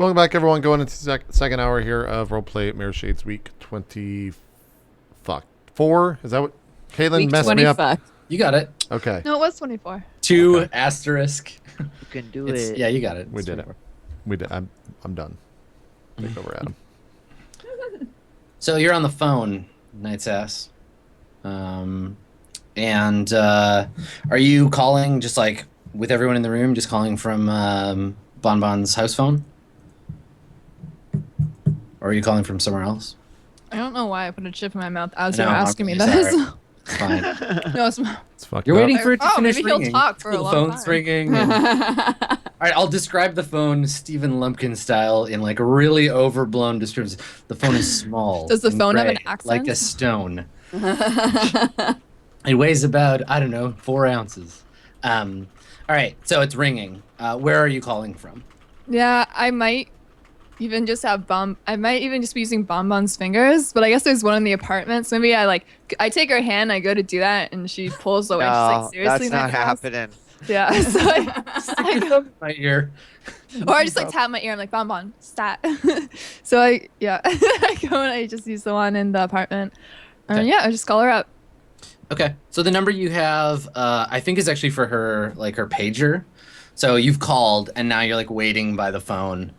Welcome back, everyone. Going into the second hour here of Roleplay Mirrorshades Week 20... Fuck. 4? Is that what... Kaitlyn Week messed me up. 25. You got it. Okay. No, it was 24. 2 Okay. asterisk. You can do It's, it. yeah, you got it. We It's did it. 24. We did. I'm done. Take over, Adam. So you're on the phone, Knight's Ass. Are you calling just like with everyone in the room, just calling from Bonbon's house phone? Or are you calling from somewhere else? I don't know why I put a chip in my mouth as No, you were I'm asking me really this. sorry. It's fine. No, it's It's fucked You're up. waiting for it to Oh, finish maybe he'll ringing. talk for a The long phone's time. ringing. All right, I'll describe the phone Stephen Lumpkin style in like really overblown descriptions. The phone is small. Does the and phone have an gray, accent? Like a stone. It weighs about, I don't know, 4 ounces. All right, so it's ringing. Where are you calling from? Yeah, I might even just have I might even just be using Bonbon's fingers, but I guess there's one in the apartment. So maybe I take her hand, I go to do that, and she pulls away. She's No, like, seriously, that's not Knight's Ass?" happening. Yeah, so I go, My ear. or I just like tap my ear. I'm like, Bonbon, stat. So I I go and I just use the one in the apartment. And Okay. yeah, I just call her up. Okay, so the number you have, I think, is actually for her, like her pager. So you've called, and now you're like waiting by the phone,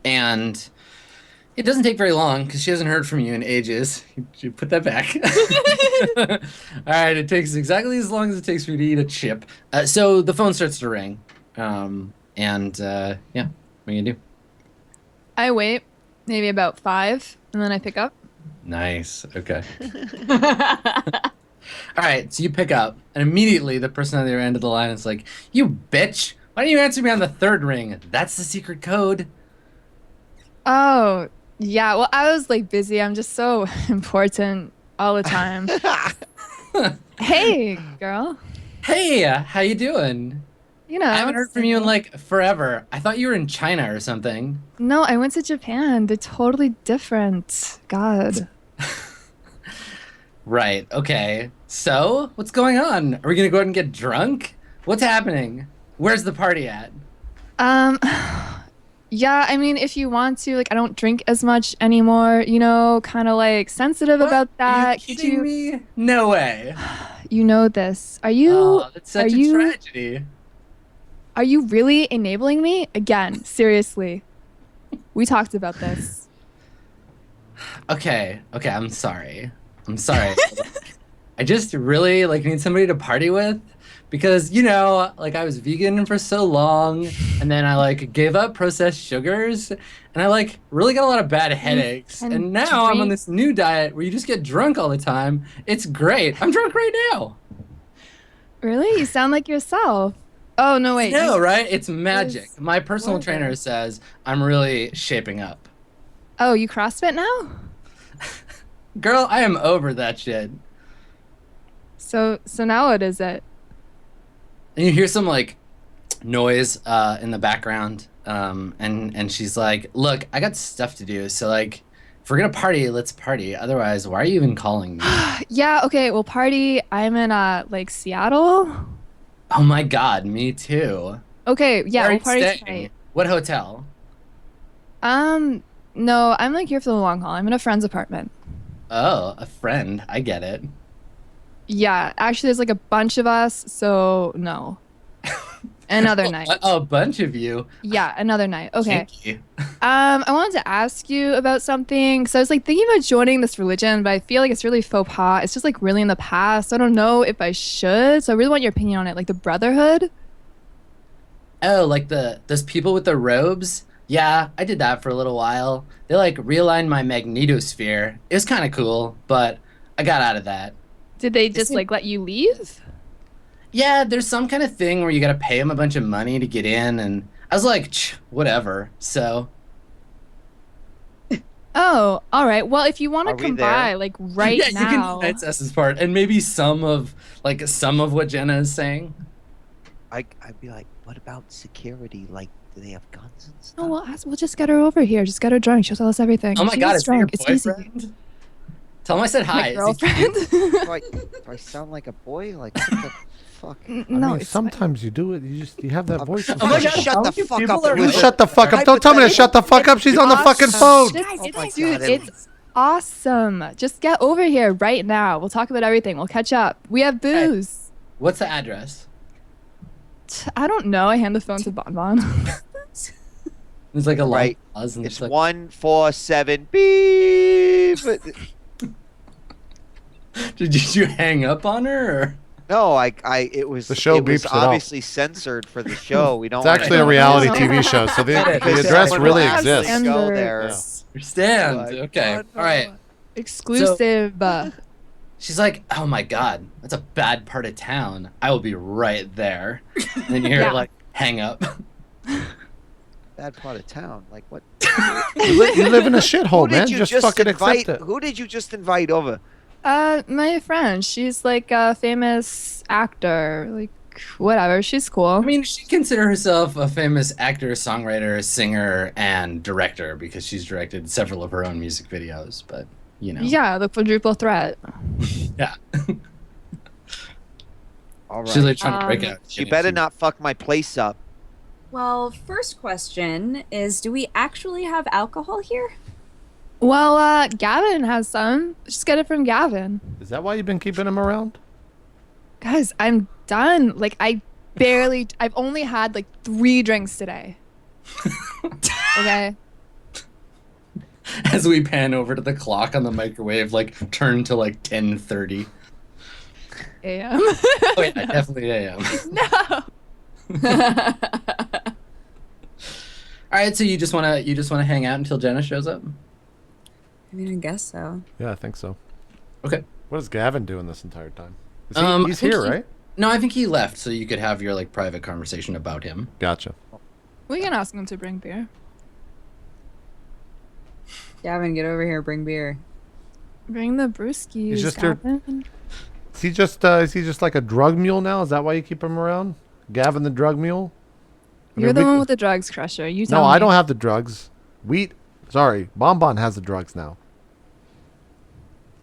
and it doesn't take very long because she hasn't heard from you in ages. You put that back. All right, it takes exactly as long as it takes for you to eat a chip. So the phone starts to ring, yeah, what are you gonna do? I wait maybe about 5, and then I pick up. Nice. Okay. All right, so you pick up, and immediately the person on the other end of the line is like, "You bitch! Why didn't you answer me on the 3rd ring? That's the secret code." Oh, yeah. Well, I was like busy. I'm just so important all the time. Hey, girl. Hey, how you doing? You know. I haven't heard from you in like forever. I thought you were in China or something. No, I went to Japan. They're totally different. God. Right. Okay. So, what's going on? Are we gonna go out and get drunk? What's happening? Where's the party at? Yeah, I mean, if you want to, like, I don't drink as much anymore, you know, kind of like sensitive What? about that. Are you kidding me? No way. You know this. Are you Oh, that's such are a you- tragedy. are you really enabling me? Again, seriously. We talked about this. Okay, I'm sorry. I just really like need somebody to party with because like I was vegan for so long and then I like gave up processed sugars and I like really got a lot of bad headaches can and now I'm on drink- this new diet where you just get drunk all the time. It's great. I'm drunk right now. Really? You sound like yourself. Oh, no, wait. No, right? It's magic. Yes. My personal What? trainer says I'm really shaping up. Oh, you CrossFit now? Girl, I am over that shit. So now what is it? And you hear some like noise in the background, and she's like, "Look, I got stuff to do. So like, if we're gonna party, let's party. Otherwise, why are you even calling me?" Yeah, okay, well, party. I'm in like Seattle. Oh my God, me too. Okay, yeah, Where are we'll you party staying? tonight. What hotel? No, I'm like here for the long haul. I'm in a friend's apartment. Oh, a friend. I get it. Yeah, actually, there's like a bunch of us, so no. Another night. A bunch of you. Yeah, another night. Okay. Kinky. I wanted to ask you about something. So I was like thinking about joining this religion, but I feel like it's really faux pas. It's just like really in the past. So I don't know if I should. So I really want your opinion on it, like the Brotherhood. Oh, like those people with the robes? Yeah, I did that for a little while. They like realigned my magnetosphere. It was kind of cool, but I got out of that. Did they just seem- like let you leave? Yeah, there's some kind of thing where you gotta pay them a bunch of money to get in, and I was like, whatever. So, Oh, all right. Well, if you want to Are we come there? by, like right yeah, you now. can Knight's S's part, and maybe some of what Jenna is saying. I'd be like, what about security? Like, do they have guns and stuff? No, we'll just get her over here. Just get her drunk. She'll tell us everything. Oh my She God, gets is that your drunk. It's easy. boyfriend? Tell him I said hi. My Is he cute? girlfriend. do I sound like a boy? Like, what the fuck? I No, mean, it's sometimes you do it. You have that voice. Oh my God, Shut how the many fuck people up. are You Wait. shut the fuck up. Don't tell me to shut the fuck up. She's on the fucking phone. Just- Oh my dude, God, it's awesome. Just get over here right now. We'll talk about everything. We'll catch up. We have booze. What's the address? I don't know. I hand the phone to Bonbon. It's like a long Right. pause, and It's like, 147 beep. Did you hang up on her? Or? No, it was The show it was beeps it out. obviously censored for the show. We don't. It's actually a reality TV show, so the address Someone really will actually exists. Go there. Yeah. Understand? Like, Okay. God, no. All right. Exclusive. She's like, oh my God, that's a bad part of town. I will be right there. And then you hear Yeah. it like hang up. Bad part of town. Like what? You live in a Who shithole, did man. you Just fucking invite? accept it. Who did you just invite over? My friend. She's like a famous actor. Like whatever. She's cool. I mean, she considers herself a famous actor, songwriter, singer, and director because she's directed several of her own music videos. But you know, yeah, the quadruple threat. yeah. All right. She's like trying to break out. She better not fuck my place up. Well, first question is, do we actually have alcohol here? Well, Gavin has some. Just get it from Gavin. Is that why you've been keeping him around? Guys, I'm done. Like I've only had like 3 drinks today. Okay. As we pan over to the clock on the microwave, like turn to like 10:30. AM. Oh yeah, definitely AM. No. All right, so you just wanna hang out until Jenna shows up? I mean, I guess so. Yeah, I think so. Okay. What is Gavin doing this entire time? Is I he's think here, he- right? No, I think he left so you could have your like private conversation about him. Gotcha. We can ask him to bring beer. Gavin, get over here, bring beer. Bring the brewskis. He's just here- Gavin. Is he just like a drug mule now? Is that why you keep him around? Gavin the drug mule? I You're mean, the we- one with the drugs, Crusher. You tell No, me. I don't have the drugs. Bonbon has the drugs now.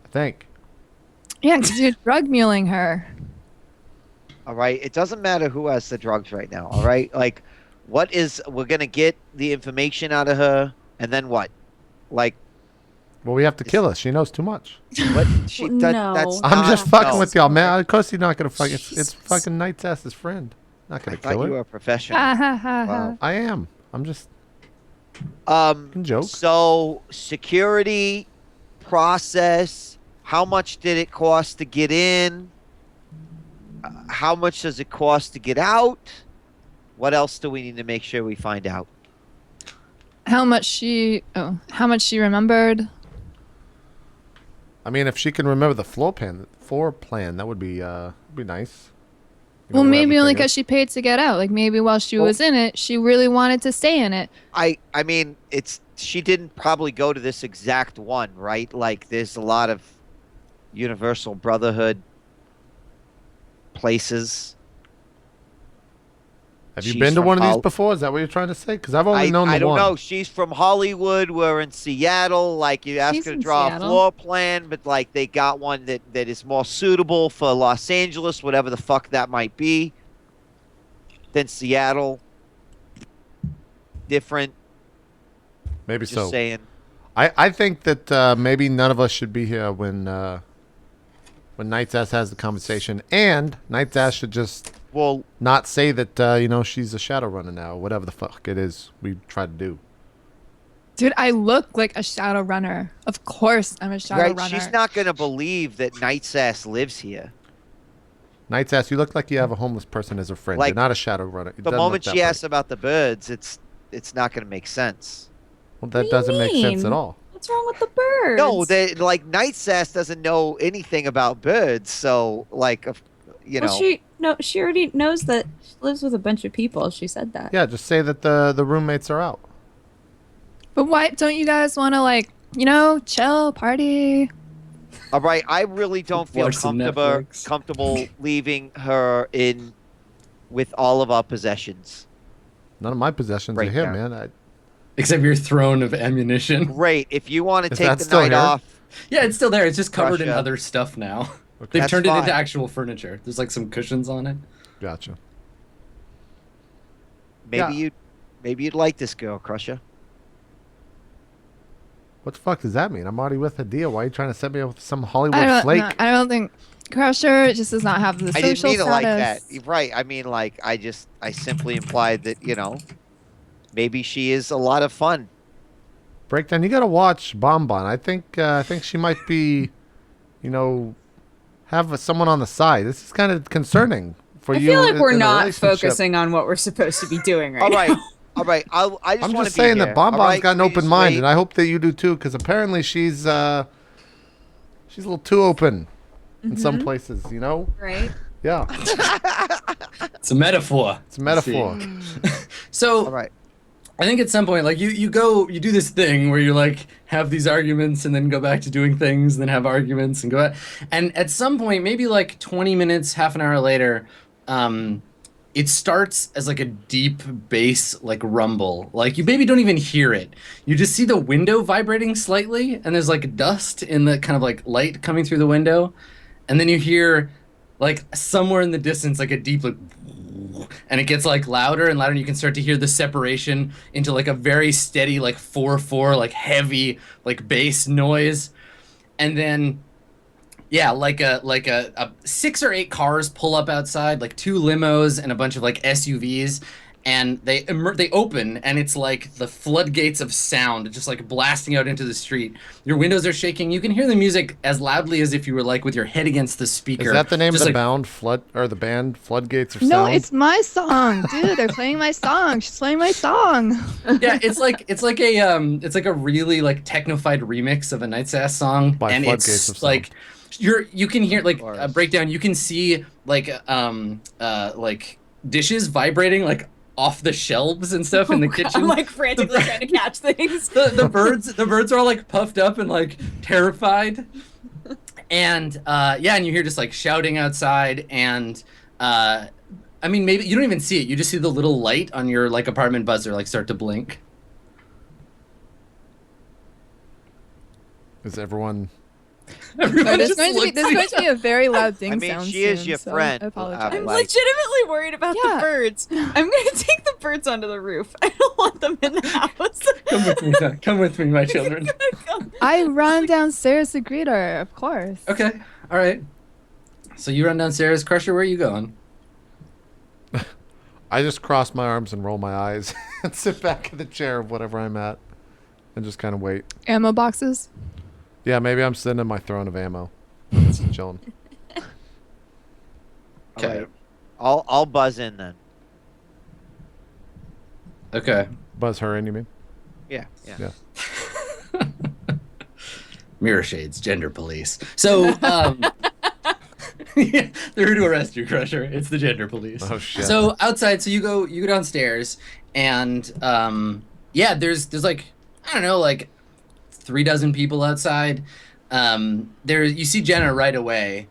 I think. Yeah, because you're drug muling her. All right. It doesn't matter who has the drugs right now. All right. Like, we're gonna get the information out of her, and then what? Like, Well, we have to kill her. She knows too much. what? She Well, that, no. that's I'm not- just fucking no. with y'all, man. Of course he's not gonna fuck. It's Jesus. fucking Knight's ass friend. Not I gonna thought kill you were her. a professional. Ha ha ha ha. Wow. I am. I'm just Um. joke. So security process. How much did it cost to get in? How much does it cost to get out? What else do we need to make sure we find out? How much she remembered. I mean, if she can remember the floor plan, that would be nice. You Well, know, where maybe only everything because is. she paid to get out. Like maybe while she Well- was in it, she really wanted to stay in it. I mean, she didn't probably go to this exact one, right? Like, there's a lot of Universal Brotherhood places. Have you she's been to from one of these Hol- before? Is that what you're trying to say? Because I've only known the I don't one. know. She's from Hollywood. We're in Seattle. Like, you ask She's her to in draw Seattle. a floor plan, but like they got one that is more suitable for Los Angeles, whatever the fuck that might be, than Seattle. Different. Maybe Just so. saying. I think that maybe none of us should be here when Knight's ass has the conversation, and Knight's ass should just Well, not say that she's a Shadowrunner now, whatever the fuck it is we try to do. Dude, I look like a shadow runner. Of course, I'm a shadow right? runner. She's not gonna believe that Knight's ass lives here. Knight's ass, you look like you have a homeless person as a friend. Like, You're not a Shadowrunner. It The doesn't moment look she that asks about the birds, it's not gonna make sense. well, What that do you doesn't make sense at mean? all. What's wrong with the birds? No, like Knight's ass doesn't know anything about birds, so like, you know. Well, she already knows that she lives with a bunch of people. She said that. Yeah, just say that the roommates are out. But why don't you guys want to chill, party? All right, I really don't feel Watch some Netflix. comfortable leaving her in with all of our possessions. None of my possessions Right are here, now. man. Except your throne of ammunition. Great, if you want to Is take that the still night here? off, Yeah, it's still there. It's just covered in Russia. other stuff now. They've That's turned it into fine. actual furniture. There's like some cushions on it. Gotcha. Maybe you'd like this girl, Crusher. What the fuck does that mean? I'm already with Hadia. Why are you trying to set me up with some Hollywood flake? I don't think Crusher just does not have the I social didn't mean it like status. that. Right. I mean, like, I simply implied that, maybe she is a lot of fun. Breakdown. You got to watch Bonbon. I think she might be, have someone on the side. This is kind of concerning for I you. feel like we're in a not relationship. focusing on what we're supposed to be doing right All right. now. All right. I just I'm want just to be saying here. that Bonbon's all right? got an Please open mind, wait. and I hope that you do too, because apparently she's a little too open in some places. Right? Yeah, It's a metaphor. it's a metaphor. So All right. I think at some point, like you do this thing where you like have these arguments and then go back to doing things, and then have arguments and go back. And at some point, maybe like 20 minutes, half an hour later, it starts as like a deep bass like rumble. Like you maybe don't even hear it. You just see the window vibrating slightly, and there's like dust in the kind of like light coming through the window, and then you hear like somewhere in the distance like a deep like, and it gets like louder and louder, and you can start to hear the separation into like a very steady like 4/4 like heavy like bass noise, and then yeah, like a 6 or 8 cars pull up outside, like 2 limos and a bunch of like SUVs, and they open, and it's like the floodgates of sound just like blasting out into the street. Your windows are shaking. You can hear the music as loudly as if you were like with your head against the speaker. Is that the name of Just the like, band? Floodgates of Sound? No, it's my song, dude. They're playing my song. She's playing my song. Yeah, it's like a really like technofied remix of a Night's Ass song, By and Floodgates it's of Sound. like you can hear like Or- a breakdown. You can see like dishes vibrating like off the shelves and stuff in the kitchen. I'm like frantically trying to catch things. the birds are all like puffed up and like terrified, and and you hear just like shouting outside, and I mean maybe you don't even see it. You just see the little light on your like apartment buzzer like start to blink. Is everyone? Everyone There's just going to looks be a very loud ding I mean, sound she is soon, your so friend, I apologize. I'm I'm like- legitimately worried about the Yeah. birds. I'm gonna take the birds onto the roof. I don't want them in the house. Come with me, come with me, my children. I run downstairs to greet her, of course. Okay, all right. So you run downstairs, Crusher. Where are you going? I just cross my arms and roll my eyes and sit back in the chair of whatever I'm at, and just kind of wait. Ammo boxes. Yeah, maybe I'm sitting in my throne of ammo. Just chilling. All right. I'll buzz in then. Okay. Buzz her in, you mean? Yeah. Yeah. Mirrorshades, gender police. So, they're here to arrest you, Crusher. It's the gender police. Oh shit. So outside, so you go downstairs, and there's like I don't know, like 36 people outside. There you see Jenna right away.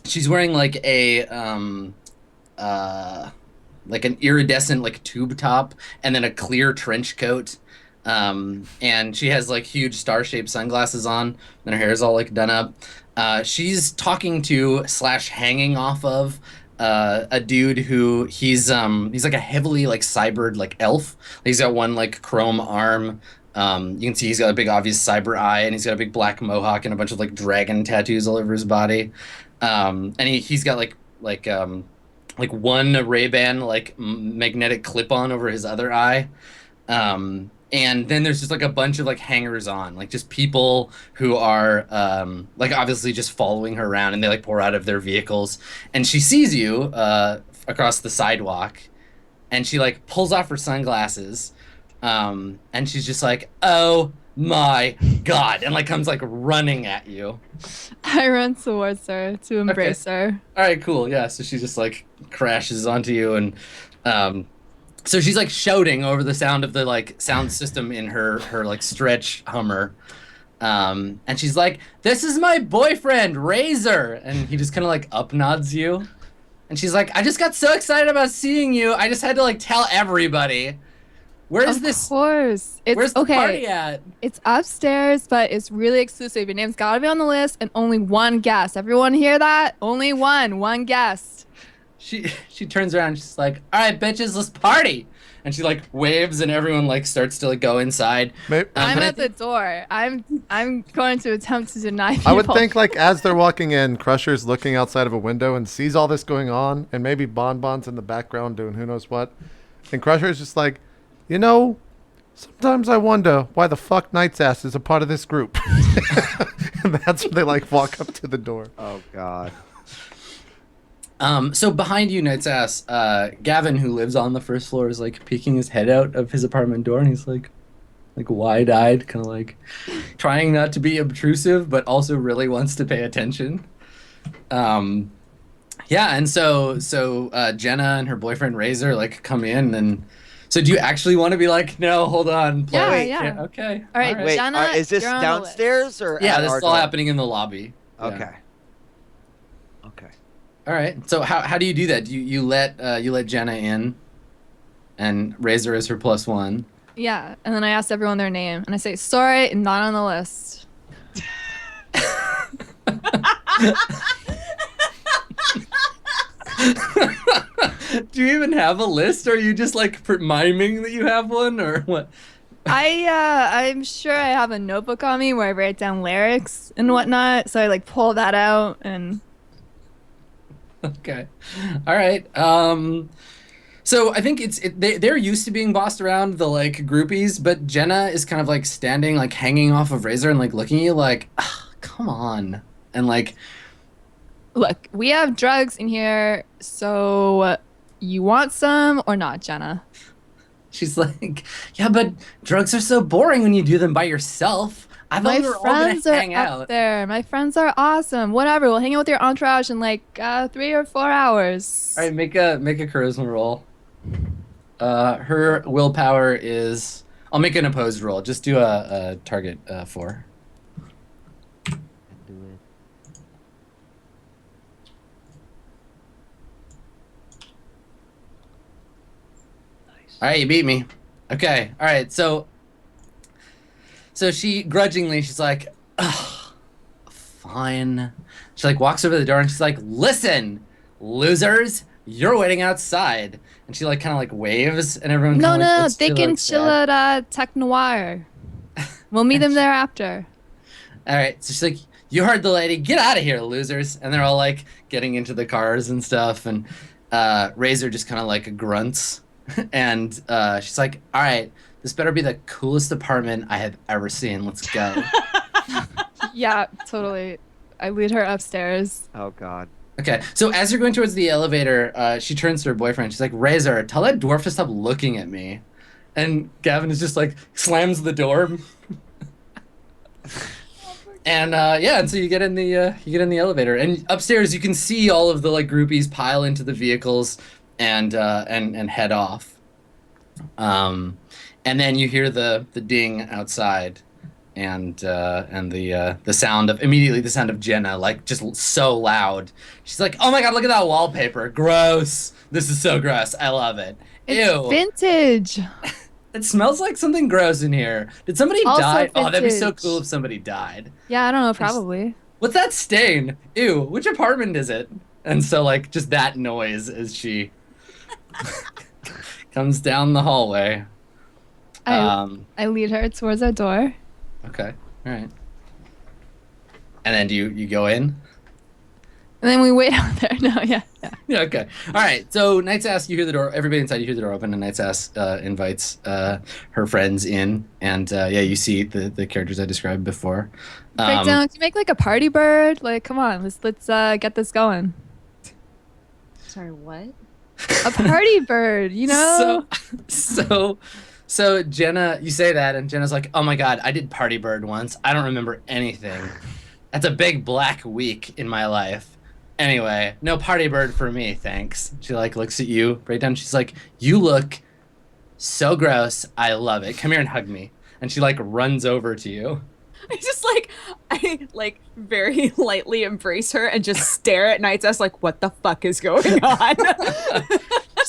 She's wearing like a like an iridescent like tube top and then a clear trench coat. And she has like huge star-shaped sunglasses on, and her hair is all like done up. She's talking to / hanging off of a dude who he's like a heavily like cybered like elf. He's got one like chrome arm. You can see he's got a big obvious cyber eye, and he's got a big black mohawk and a bunch of like dragon tattoos all over his body. And he's got like one Ray-Ban like magnetic clip-on over his other eye. And then there's just like a bunch of like hangers on, like just people who are like obviously just following her around, and they like pour out of their vehicles, and she sees you across the sidewalk, and she like pulls off her sunglasses, and she's just like, "Oh my God," and like comes like running at you. I run towards her to embrace her. All right, cool. Yeah, so she just like crashes onto you, and so she's like shouting over the sound of the like sound system in her like stretch Hummer, and she's like, "This is my boyfriend Razor," and he just kind of like up nods you, and she's like, "I just got so excited about seeing you. I just had to like tell everybody." Where is Of this? course. It's Where's the okay. party at? It's upstairs, but it's really exclusive. Your name's gotta be on the list, and only one guest. Everyone hear that? Only one guest. She turns around. She's like, "All right, bitches, let's party!" And she like waves, and everyone like starts to like go inside. I'm but I at the door. I'm going to attempt to deny people. I would think like as they're walking in, Crusher's looking outside of a window and sees all this going on, and maybe Bonbon's in the background doing who knows what. And Crusher's just like, you know, sometimes I wonder why the fuck Knight's Ass is a part of this group. And that's when they like walk up to the door. Oh God. So behind you, Knight's Ass, Gavin, who lives on the first floor, is like peeking his head out of his apartment door, and he's like wide-eyed, kind of like trying not to be obtrusive, but also really wants to pay attention. Yeah, and so Jenna and her boyfriend Razor like come in, and so do you actually want to be like, no, hold on, play? Yeah, Wait, yeah. Okay. All right, Wait, Jenna, is this you're on the downstairs or Yeah, at this our is all door? happening in the lobby. Yeah. Okay. Okay. All right. So how do you do that? You let Jenna in, and Razor is her +1. Yeah, and then I asked everyone their name, and I say, sorry, not on the list. Do you even have a list, or are you just like miming that you have one, or what? I'm sure I have a notebook on me where I write down lyrics and whatnot, so I like pull that out and. Okay. All right. So I think they're used to being bossed around, the like groupies, but Jenna is kind of like standing, like hanging off of Razor and like looking at you like, come on, and like. Look, we have drugs in here, so you want some or not, Jenna? She's like, yeah, but drugs are so boring when you do them by yourself. I thought My we were all gonna friends are hang out. up there. My friends are awesome. Whatever, we'll hang out with your entourage in like 3 or 4 hours. All right, make a charisma roll. Her willpower is. I'll make an opposed roll. Just do a target 4. All right, you beat me. Okay, all right. So she grudgingly, she's like, ugh, fine. She like walks over to the door and she's like, listen, losers, you're waiting outside. And she like kind of like waves, and everyone. No, kinda, like, no, looks they to, can like, chill sad. at Tech Noir. We'll meet them there after. All right, so she's like, you heard the lady, get out of here, losers. And they're all like getting into the cars and stuff, and Razor just kind of like grunts. And she's like, all right, this better be the coolest apartment I have ever seen. Let's go. Yeah, totally. I lead her upstairs. Oh God. Okay, so as you're going towards the elevator, she turns to her boyfriend. She's like, Razor, tell that dwarf to stop looking at me. And Gavin is just like, slams the door. And yeah, and so you get in the elevator, and upstairs you can see all of the like groupies pile into the vehicles and head off. And then you hear the ding outside, and the sound of Jenna, like just so loud. She's like, "Oh my god, look at that wallpaper! Gross! This is so gross. I love it. It's Ew! vintage. It smells like something gross in here. Did somebody Also die? Oh, that'd be so vintage. cool if somebody died. Yeah, I don't know, probably. What's that stain? Ew! Which apartment is it?" And so like just that noise as she comes down the hallway. I lead her towards our door. Okay. All right. And then do you go in? And then we wait out there. No, yeah. Yeah. Okay. All right. So Knight's Ass, you hear the door. Everybody inside, you hear the door open, and Knight's Ass invites her friends in, and yeah, you see the characters I described before. Breakdown. Can you make like a party bird? Like, come on, let's get this going. Sorry, what? A party bird, you know? So Jenna, you say that, and Jenna's like, "Oh my god, I did Party Bird once. I don't remember anything. That's a big black week in my life. Anyway, no Party Bird for me, thanks." She like looks at you, Breakdown. She's like, "You look so gross. I love it. Come here and hug me." And she like runs over to you. I very lightly embrace her and just stare at Knight's Ass like, what the fuck is going on?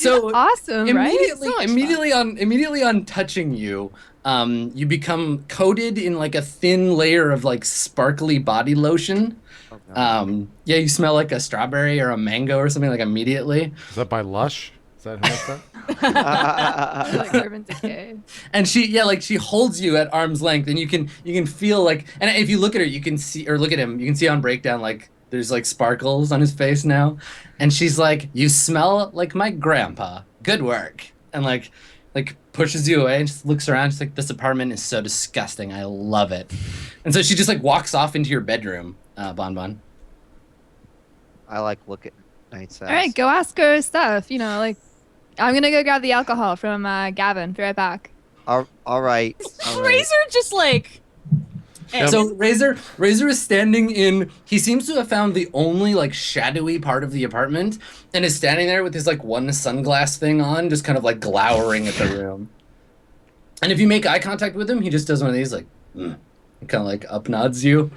So Awesome, right? immediately, So much immediately on touching you, you become coated in like a thin layer of like sparkly body lotion. Oh, God. Yeah, you smell like a strawberry or a mango or something like immediately. Is that by Lush? Is that who makes that? fun. Like Urban Decay. And she holds you at arm's length, and you can feel like, and if you look at her, you can see, or look at him, you can see on breakdown like there's like sparkles on his face now, and she's like, "You smell like my grandpa. Good work." And like pushes you away and just looks around. She's like, "This apartment is so disgusting. I love it." And so she just like walks off into your bedroom, Bon. I like looking nights. All right, go ask her stuff. You know, like I'm gonna go grab the alcohol from Gavin. Be right back. All right. Razor just like. So Razor is standing in. He seems to have found the only like shadowy part of the apartment, and is standing there with his like one sunglass thing on, just kind of like glowering at the room. And if you make eye contact with him, he just does one of these like, kind of like up nods you,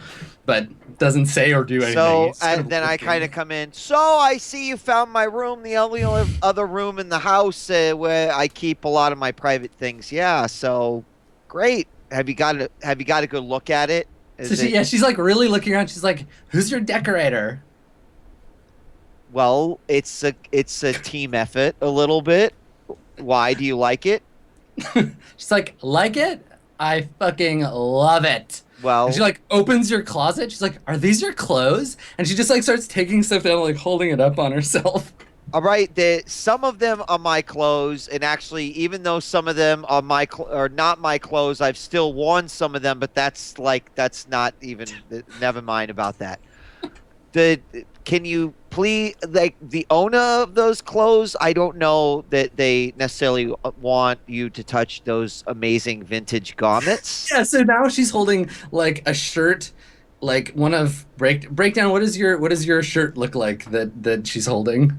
but doesn't say or do anything. So He's kind of then I looking. kind of come in. So I see you found my room, the only other room in the house where I keep a lot of my private things. Yeah. So great. Have you got a good look at it? She's like really looking around. She's like, "Who's your decorator?" Well, it's a team effort a little bit. Why do you like it? She's like it? I fucking love it. Well, And she like opens your closet. She's like, "Are these your clothes?" And she just like starts taking stuff down, like holding it up on herself. all right. Some of them are my clothes, and actually, even though some of them are are not my clothes, I've still worn some of them. But that's not even. Never mind about that. Can you please, like, the owner of those clothes? I don't know that they necessarily want you to touch those amazing vintage garments. Yeah, so now she's holding like a shirt, like one of breakdown. What does your shirt look like that she's holding?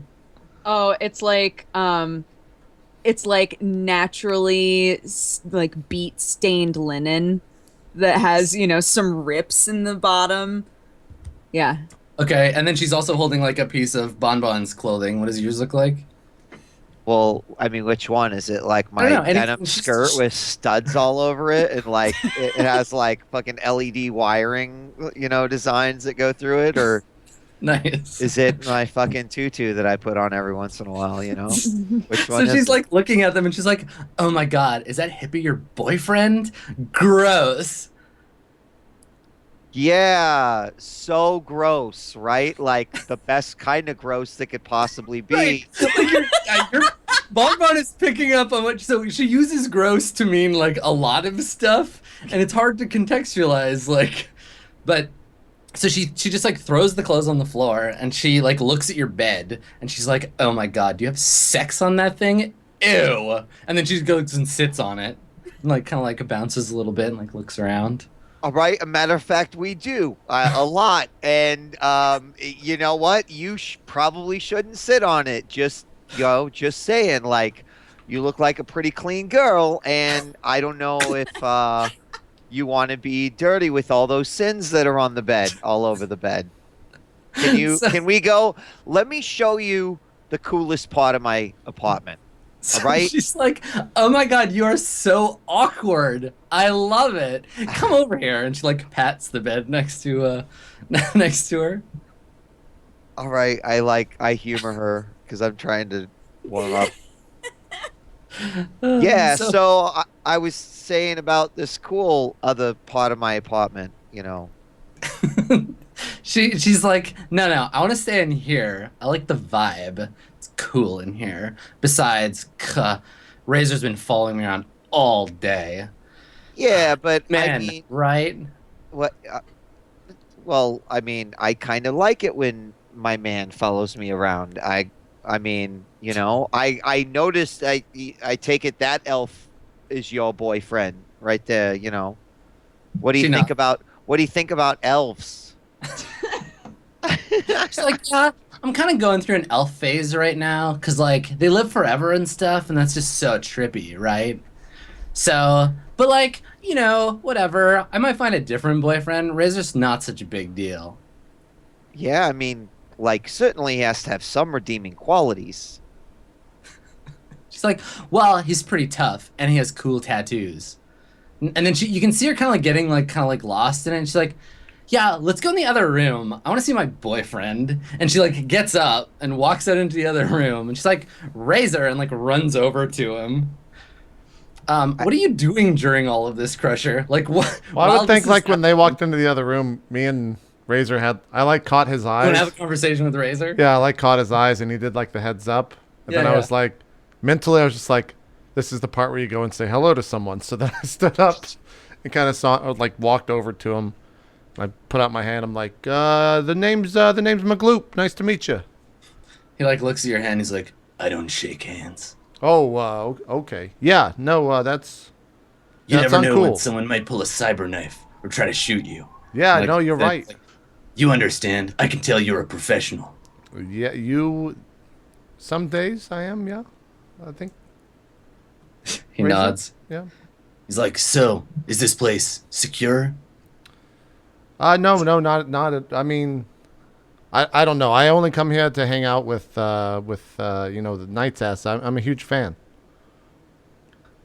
Oh, it's like naturally like beat stained linen that has, some rips in the bottom. Yeah. Okay, and then she's also holding like a piece of Bonbon's clothing. What does yours look like? Well, I mean, which one is it? Like I don't know, my anything- denim skirt with studs all over it, and like it has like fucking LED wiring, designs that go through it, or Nice. is it my fucking tutu that I put on every once in a while? Which So one? she's is it? like looking at them and she's like, "Oh my god, is that hippie your boyfriend? Gross." Yeah, so gross, right? Like the best kind of gross that could possibly be. Right. Like your Bonbon is picking up on what, so she uses gross to mean like a lot of stuff, and it's hard to contextualize, like, but so she just like throws the clothes on the floor and she like looks at your bed and she's like, "Oh my god, do you have sex on that thing? Ew." And then she goes and sits on it and like kind of like bounces a little bit and like looks around. All right, a matter of fact, we do a lot, and you know what? You probably shouldn't sit on it. Just saying. Like, you look like a pretty clean girl, and I don't know if you want to be dirty with all those sins that are on the bed, all over the bed. Can we go? Let me show you the coolest part of my apartment. So All right. she's like, "Oh my god, you are so awkward. I love it. Come over here." And she like pats the bed next to her. All right, I humor her because I'm trying to warm up. Yeah, so I was saying about this cool other part of my apartment, she's like, no, I want to stay in here. I like the vibe. It's cool in here. Besides, Razor's been following me around all day. Yeah, but Man, I mean, right? what? Well, I mean, I kind of like it when my man follows me around. I mean, I noticed. I take it that elf is your boyfriend right there. What do you think about? What do you think about elves? She's like, "Yeah, I'm kind of going through an elf phase right now, because like they live forever and stuff, and that's just so trippy, right? So, but like, whatever. I might find a different boyfriend. Razor's not such a big deal." Yeah, I mean, like, certainly he has to have some redeeming qualities. She's like, well, he's pretty tough and he has cool tattoos. And then you can see her kind of like getting like kind of like lost in it. And she's like, yeah, let's go in the other room. I want to see my boyfriend. And she like gets up and walks out into the other room. And she's like, Razor, and like runs over to him. What are you doing during all of this, Crusher? Like what? Well, I would think like when they walked into the other room, me and Razor caught his eyes. You want to have a conversation with Razor? Yeah, I like caught his eyes and he did like the heads up. And then I was like, mentally, I was just like, this is the part where you go and say hello to someone. So then I stood up and kind of walked over to him. I put out my hand. I'm like, the name's Magloop. Nice to meet you. He like looks at your hand. He's like, I don't shake hands. Oh, okay. Yeah, no, that's You never know uncool. when someone might pull a cyber knife or try to shoot you. Yeah, Like, no, you're right. like, you understand. I can tell you're a professional. Yeah, some days I am, yeah. I think. He Razor? nods. Yeah. He's like, so, is this place secure? No, not. I mean, I don't know. I only come here to hang out with the Knight's Ass. I'm a huge fan.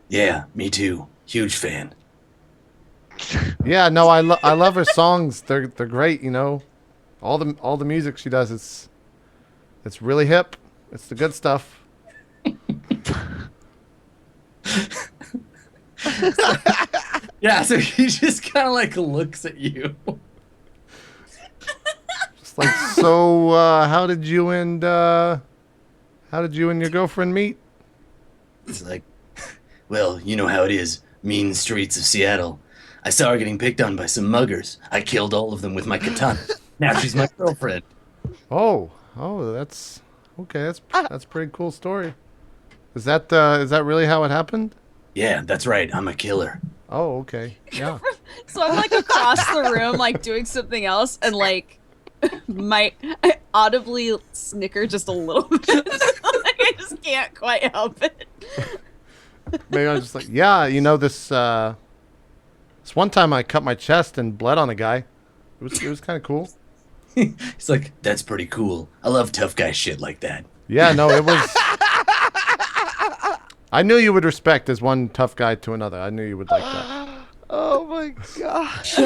Yeah, me too. Huge fan. Yeah, no, I love her songs. They're great. You know, all the music she does. It's really hip. It's the good stuff. Yeah, so he just kind of like looks at you. Just like, so how did you and your girlfriend meet? It's like, well, you know how it is. Mean streets of Seattle. I saw her getting picked on by some muggers. I killed all of them with my katana. Now she's my girlfriend. Oh, that's okay. That's a pretty cool story. Is that really how it happened? Yeah, that's right. I'm a killer. Oh, okay. Yeah. So I'm like across the room, like doing something else, and like I audibly snicker just a little bit. Like I just can't quite help it. Maybe I was just like, yeah, this one time I cut my chest and bled on a guy. It was kind of cool. He's like, that's pretty cool. I love tough guy shit like that. Yeah, no, it was. I knew you would respect as one tough guy to another. I knew you would like that. Oh my gosh.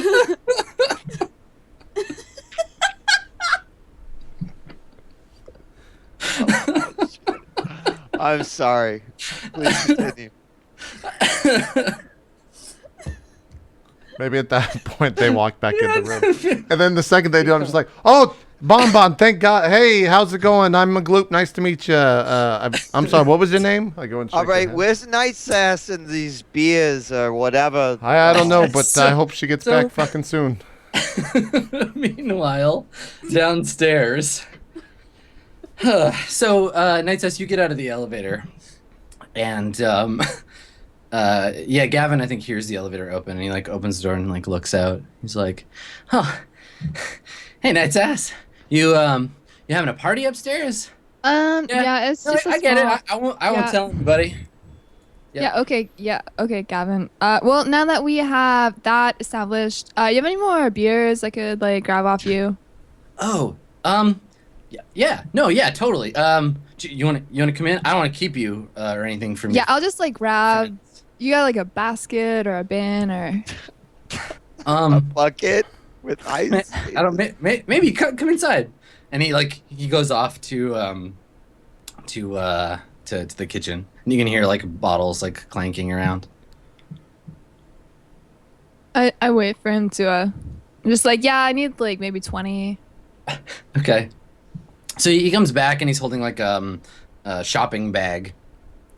I'm sorry. Please continue. Maybe at that point they walked back in the room. And then the second they do, I'm just like, oh, Bon, thank God. Hey, how's it going? I'm Magloop. Nice to meet you. I'm sorry, what was your name? I go and shake All right, your hand. where's Knight's Ass and these beers or whatever? I don't know, but I hope she gets back fucking soon. Meanwhile, downstairs. So, Night says you get out of the elevator. And, yeah, Gavin, I think, hears the elevator open. And he, like, opens the door and, like, looks out. He's like, huh. Hey, Night's Ass. You having a party upstairs? Yeah, it's just I get it. I won't tell anybody. Yeah, okay, Gavin. Well, now that we have that established, you have any more beers I could, like, grab off you? Oh, yeah, totally. You want to come in? I don't want to keep you or anything from you. Yeah, I'll just, like, grab. You got, like, a basket or a bin or. A bucket with ice. I don't. Maybe come inside. And he goes off to the kitchen. And you can hear like bottles like clanking around. I wait for him to I'm just like, yeah, I need like maybe 20. Okay. So he comes back and he's holding like a shopping bag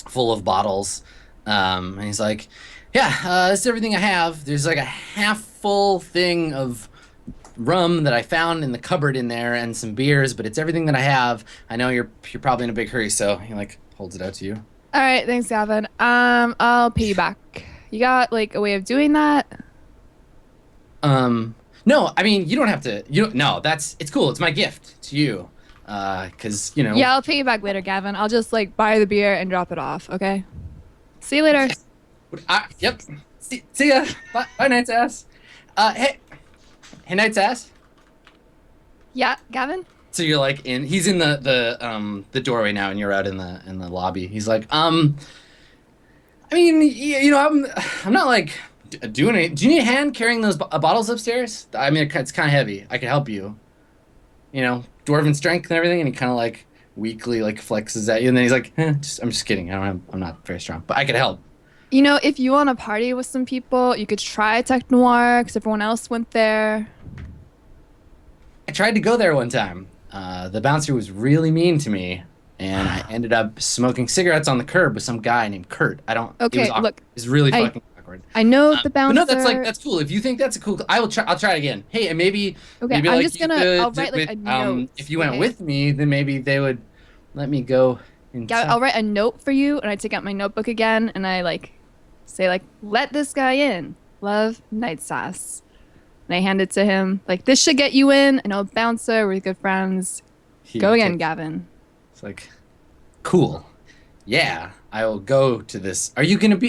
full of bottles. And he's like, yeah, this is everything I have. There's like a half full thing of rum that I found in the cupboard in there and some beers, but it's everything that I have. I know you're probably in a big hurry, so he like holds it out to you. All right, thanks, Gavin. I'll pay you back. You got like a way of doing that? No, I mean, you don't have to. No, it's cool. It's my gift to you. 'Cause Yeah, I'll pay you back later, Gavin. I'll just like buy the beer and drop it off, okay? See you later. Yep. See ya. Bye, Night's Ass. Hey, Night's Ass. Yeah, Gavin? So you're like he's in the doorway now, and you're out in the lobby. He's like, I mean, I'm not like doing it. Do you need a hand carrying those bottles upstairs? I mean, it's kind of heavy. I could help you. Dwarven strength and everything. And he kind of like weakly like flexes at you, and then he's like, I'm just kidding. I'm not very strong, but I could help. If you want to party with some people, you could try Tech Noir because everyone else went there. I tried to go there one time. The bouncer was really mean to me, and I ended up smoking cigarettes on the curb with some guy named Kurt. Okay, it was awkward. look, It was really fucking awkward. I know the But bouncer. no, that's cool. If you think that's a cool, I'll try it again. Hey, and maybe Okay, maybe I'm like just you gonna. could I'll write like a note. if you went okay? with me, then maybe they would let me go inside. I'll write a note for you, and I take out my notebook again, and I say let this guy in. Love, Night Sass. And I hand it to him. This should get you in. I know a bouncer. We're good friends. Go again, Gavin. It's like, cool. Yeah, I will go to this. Are you going?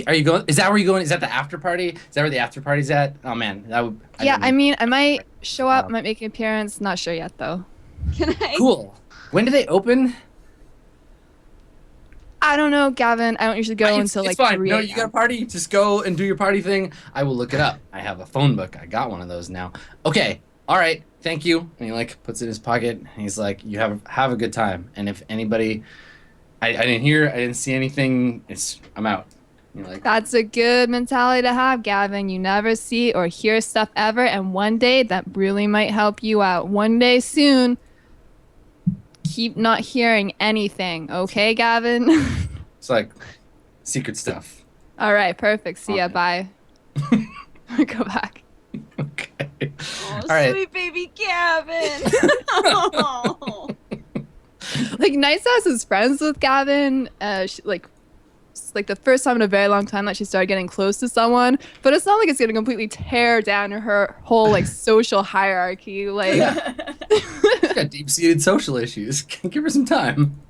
Is that where you're going? Is that the after party? Is that where the after party's at? Oh man, I might show up, might make an appearance. Not sure yet, though. Can I? Cool. When do they open? I don't know, Gavin. I don't usually go until it's fine. 3 No, a.m. you got a party. Just go and do your party thing. I will look it up. I have a phone book. I got one of those now. Okay. All right. Thank you. And he puts it in his pocket. And he's like, you have a good time. And if anybody, I didn't hear, I didn't see anything. I'm out. And you're like, That's a good mentality to have, Gavin. You never see or hear stuff ever, and one day that really might help you out. One day soon. Keep not hearing anything, okay, Gavin? it's like secret stuff. All right, perfect. See ya. Okay. Bye. Go back. Okay. Oh, All right. sweet baby Gavin. Oh. Night Sass is friends with Gavin. It's the first time in a very long time that she started getting close to someone. But it's not like it's gonna completely tear down her whole social hierarchy. She's got deep-seated social issues. Give her some time.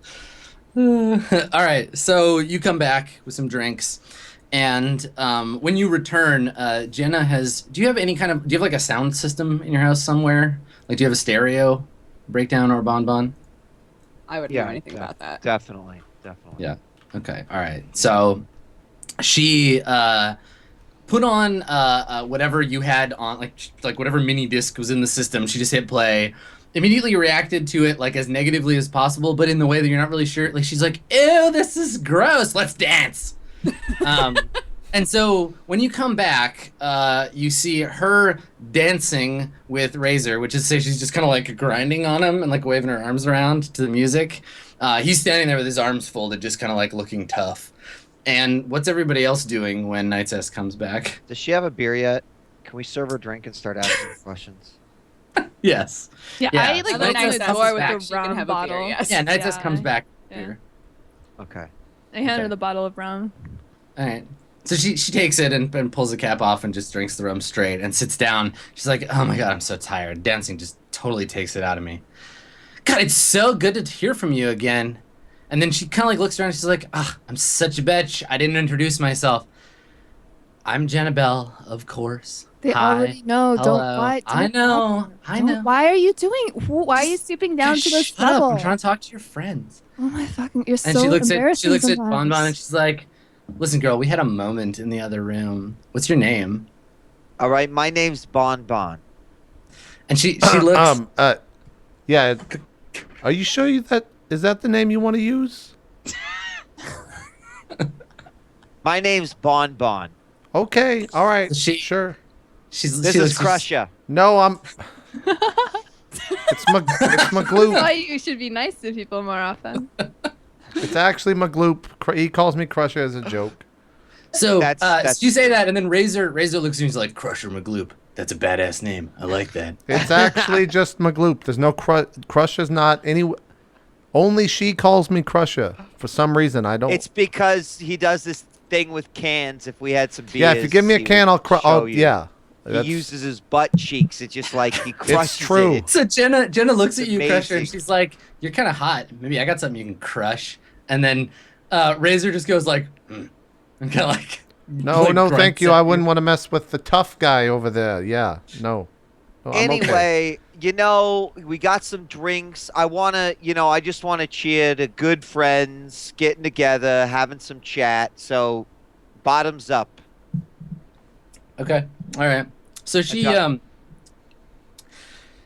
All right, so you come back with some drinks, and when you return, Jenna has. Do you have a sound system in your house somewhere? Do you have a stereo, breakdown, or bonbon? I wouldn't know anything about that. Definitely. Yeah. Okay. All right. So she put on whatever you had on, like whatever mini disc was in the system. She just hit play. Immediately reacted to it as negatively as possible, but in the way that you're not really sure. She's like, "Ew, this is gross. Let's dance." And so when you come back, you see her dancing with Razor, which is to say she's just kind of grinding on him and waving her arms around to the music. He's standing there with his arms folded, just kind of looking tough. And what's everybody else doing when Night Sass comes back? Does she have a beer yet? Can we serve her a drink and start asking her questions? Yes. Yeah, Yeah. I Other open Night the Sass door is with back. a She can rum have a beer, bottle. yes. Yeah, Night Sass comes back Yeah. here. Okay. I hand her Okay. the bottle of rum. All right. So she takes it and pulls the cap off and just drinks the rum straight and sits down. She's like, "Oh my God, I'm so tired. Dancing just totally takes it out of me. God, it's so good to hear from you again." And then she kind of looks around and she's like, "I'm such a bitch. I didn't introduce myself. I'm Jenna Bell, of course. They Hi. already know. Hello. Don't lie. I know. Why are you doing? Why are you stooping down to this Shut up. level? I'm trying to talk to your friends." Oh my fucking! You're And so she looks embarrassing at sometimes. Bonbon and she's like, "Listen, girl, we had a moment in the other room. What's your name?" All right, my name's Bon Bon. And she looks. Yeah. Are you sure is that the name you want to use? My name's Bon Bon. Okay. All right. This Sure. This she is looks Crusher. No, it's Magloop. That's why you should be nice to people more often. It's actually Magloop. He calls me Crusher as a joke. So That's- you say that, and then Razor looks at me and he's like, "Crusher McGloop. That's a badass name. I like that." It's actually just Magloop. There's no Crusher's not any. Only she calls me Crusher for some reason. I don't. It's because he does this thing with cans. If we had some beers, yeah. If you give me a he can, would show I'll. you. Yeah. He That's- uses his butt cheeks. It's just like he crushes true. it. So Jenna looks It's at you, Crusher, and amazing. she's like, "You're kind of hot. Maybe I got something you can crush." And then Razor just goes like, and kind of like. No, like no, grunts thank you. at I wouldn't want to mess with the tough guy over there. Yeah. No. Oh, I'm okay. Anyway, we got some drinks. I just want to cheer to good friends getting together, having some chat. So, bottoms up. Okay. All right. So she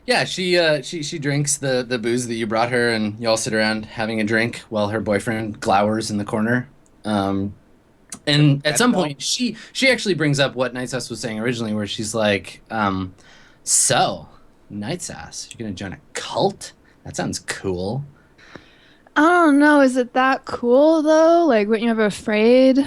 she drinks the booze that you brought her, and you all sit around having a drink while her boyfriend glowers in the corner. And at some point, she actually brings up what Night Sass was saying originally, where she's like, "So, Night Sass, you're gonna join a cult? That sounds cool." I don't know. Is it that cool though? Like, weren't you ever afraid?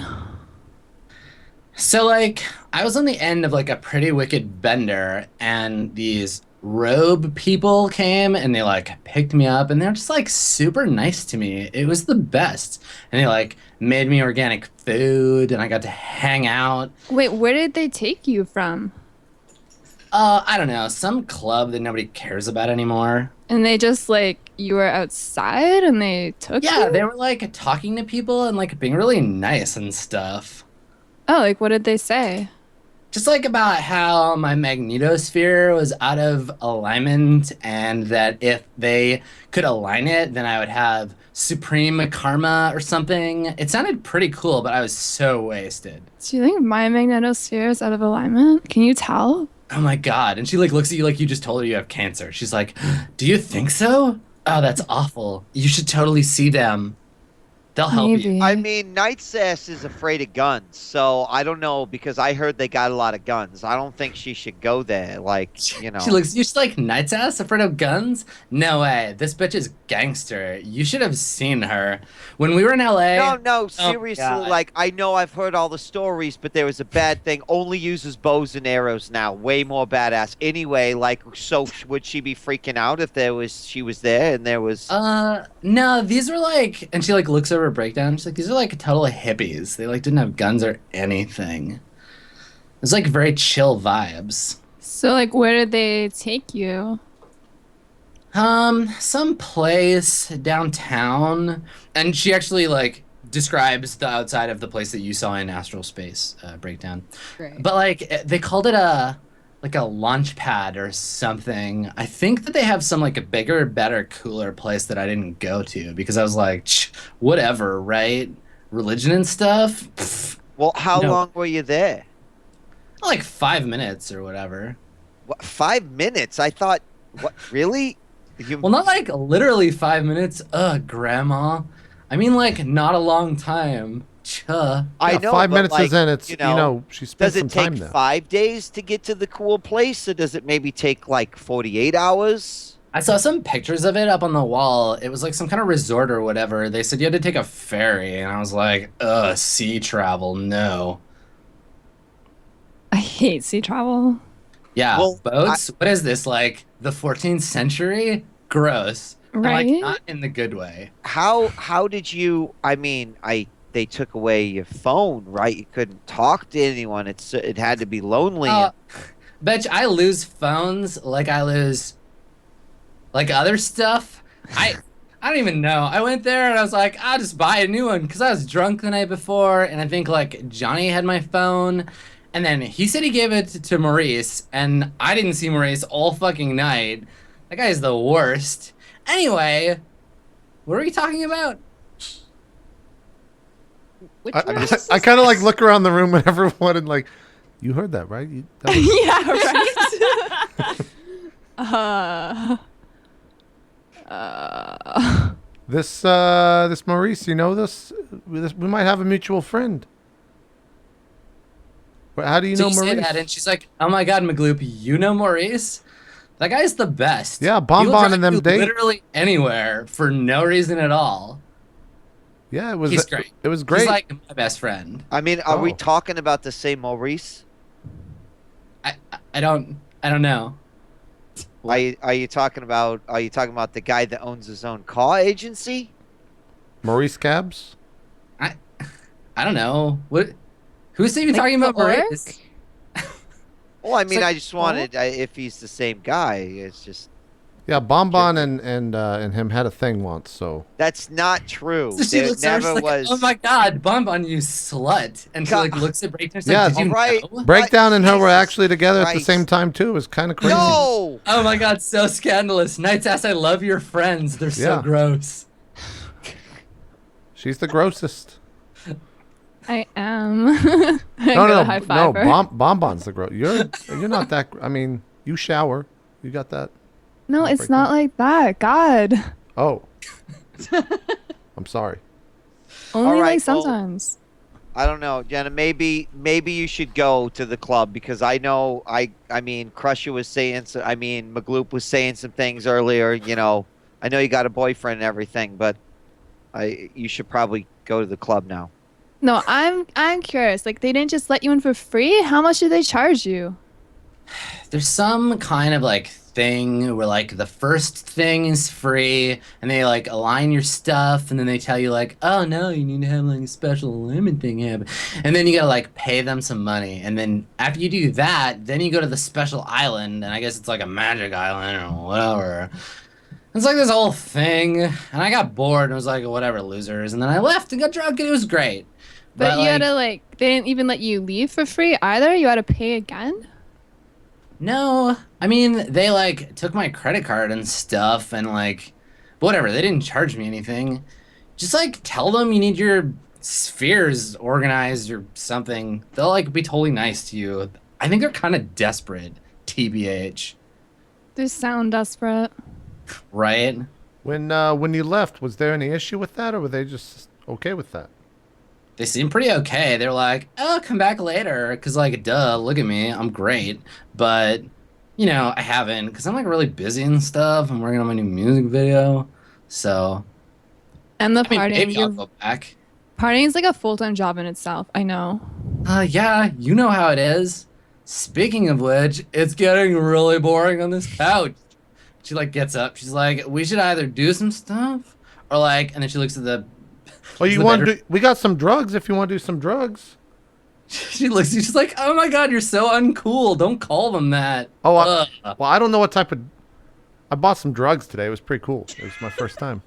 So, like, I was on the end of like a pretty wicked bender, and these robe people came and they like picked me up, and they're just like super nice to me. It was the best. And they like made me organic food, and I got to hang out. Wait, where did they take you from? I don't know, some club that nobody cares about anymore. And they just like, you were outside and they took you? Yeah, they were like talking to people and like being really nice and stuff. Oh, like what did they say? Just like about how my magnetosphere was out of alignment, and that if they could align it, then I would have supreme karma or something. It sounded pretty cool, but I was so wasted. Do you think my magnetosphere is out of alignment? Can you tell? Oh my god. And she like looks at you like you just told her you have cancer. She's like, "Do you think so? Oh, that's awful. You should totally see them. They'll help you." Maybe. I mean, Night Sass is afraid of guns, so I don't know, because I heard they got a lot of guns. I don't think she should go there. Like, She looks, you're just like, Night Sass, afraid of guns? No way. This bitch is gangster. You should have seen her. When we were in LA. No, seriously. God. Like, I know I've heard all the stories, but there was a bad thing. Only uses bows and arrows now. Way more badass. Anyway, like, so would she be freaking out if she was there and there was? No, these were like, and she like looks over a breakdown. She's like, these are like total hippies. They like didn't have guns or anything. It's like very chill vibes. So like, where did they take you? Some place downtown, and she actually like describes the outside of the place that you saw in Astral Space breakdown. Great. But like they called it a launch pad or something. I think that they have some like a bigger, better, cooler place that I didn't go to because I was like, whatever, right? Religion and stuff. Pfft. Well, how No. long were you there? Like 5 minutes or whatever. What, 5 minutes? I thought, what, really? Well, not like literally 5 minutes. Grandma. I mean, like, not a long time. Chuh. I Yeah, know, 5 but, minutes like, is in. It's she spent Does some it take time there. 5 days to get to the cool place, or does it maybe take like 48 hours? I saw some pictures of it up on the wall. It was like some kind of resort or whatever. They said you had to take a ferry, and I was like, sea travel, no. I hate sea travel. Yeah, Well, boats? What is this, like the 14th century? Gross. And, Right? like, not in the good way. How did you? I mean, they took away your phone, right? You couldn't talk to anyone. It had to be lonely. Betch, I lose phones like I lose like other stuff. I don't even know. I went there and I was like, I'll just buy a new one because I was drunk the night before, and I think like Johnny had my phone, and then he said he gave it to Maurice, and I didn't see Maurice all fucking night. That guy's the worst. Anyway, what are we talking about? Which I one is I kind of like look around the room and everyone and like, you heard that, right? That was- Yeah, right. this Maurice, you know this? We might have a mutual friend. How do you So know you say Maurice? that, and she's like, "Oh my God, Magloop, you know Maurice? That guy's the best. Yeah, He will Bonbon drive and them you date. literally anywhere for no reason at all. Yeah, it was. He's great. It was great. He's like my best friend. I mean, are we Oh. talking about the same Maurice? I don't know. Are you talking about the guy that owns his own car agency? Maurice Cabs. I don't know. What? Who's even Like talking about the orc? Maurice? Well, I mean, like- I just wanted if he's the same guy. It's just Yeah, Bonbon and him had a thing once, so. That's not true. So she There looks at her, never she's like, was. oh my god, Bonbon, you slut. And she God. like looks at Breakdown. She's Yeah, like, did you alright. know? Breakdown and her were Jesus actually together at the Christ. same time too. It was kind of crazy. No! Oh my god, so scandalous. Night's Ass, I love your friends. They're so Yeah. gross. She's the grossest. I am. No, high no, five her. Bonbon's the gross. You're not that. I mean, you shower. You got that. No, it's Breakdown. not like that. God. Oh, I'm sorry. Only All right, like well- sometimes. I don't know, Jenna. Maybe you should go to the club because I know I mean Crusher was saying so. I mean Magloop was saying some things earlier. You know, I know you got a boyfriend and everything, but you should probably go to the club now. No, I'm curious. Like, they didn't just let you in for free? How much did they charge you? There's some kind of like thing where like the first thing is free and they like align your stuff and then they tell you like, oh no, you need to have like a special alignment thing happen. And then you gotta like pay them some money. And then after you do that, then you go to the special island and I guess it's like a magic island or whatever. It's like this whole thing. And I got bored and was like, whatever, losers. And then I left and got drunk and it was great. But you like, had to, like, they didn't even let you leave for free either? You had to pay again? no, I mean, they like took my credit card and stuff and like, whatever, they didn't charge me anything. Just like tell them you need your spheres organized or something. They'll like be totally nice to you. I think they're kind of desperate, TBH, They sound desperate. right? When you left, was there any issue with that, or were they just okay with that? They seem pretty okay. They're like, oh, come back later. Because, like, duh, look at me. I'm great. But, you know, I haven't. Because I'm, like, really busy and stuff. I'm working on my new music video. So, And the I mean, partying. maybe I'll You're- go back. Partying is like a full-time job in itself. I know. Yeah, you know how it is. Speaking of which, it's getting really boring on this couch. She, like, gets up. She's like, we should either do some stuff or, like, and then she looks at the... Oh, you the want bedroom. to? We got some drugs. If you want to do some drugs. She looks at you, she's like, oh my god, you're so uncool. Don't call them that. Oh, Ugh. well, I don't know what type of. I bought some drugs today. It was pretty cool. It was my first time.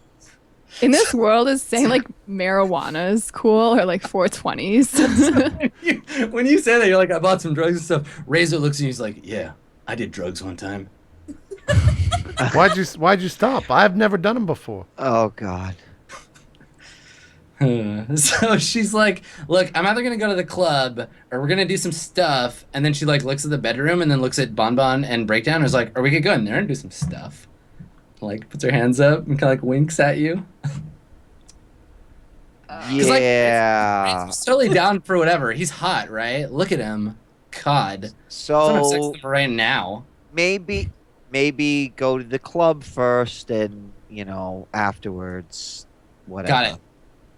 In this world, is saying like marijuana is cool or like 420s. When you say that, you're like, I bought some drugs and stuff. Razor looks at you, he's like, yeah, I did drugs one time. Why'd you stop? I've never done them before. Oh God. So she's like, look, I'm either gonna go to the club or we're gonna do some stuff. And then she like looks at the bedroom and then looks at Bonbon and Breakdown and is like, or we could go in there and do some stuff. Like puts her hands up and kind of like winks at you. like, Yeah. He's totally down for whatever. He's hot, right? Look at him. God. I'm having sex So with him right now. maybe go to the club first, and you know afterwards, whatever. Got it.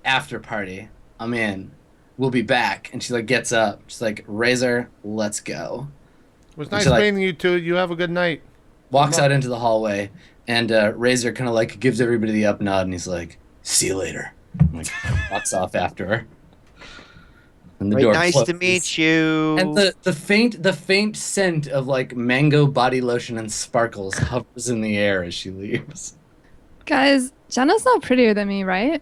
After party. I'm in. We'll be back. And she like gets up. She's like, Razor, let's go. It was And nice she, like- meeting you two. You have a good night. Walks out into the hallway, and Razor kind of like gives everybody the up nod, and he's like, "See you later." And, like walks off after her. And the Very door nice to closes. meet you. And the faint scent of like mango body lotion and sparkles hovers in the air as she leaves. Guys, Jenna's not prettier than me, right?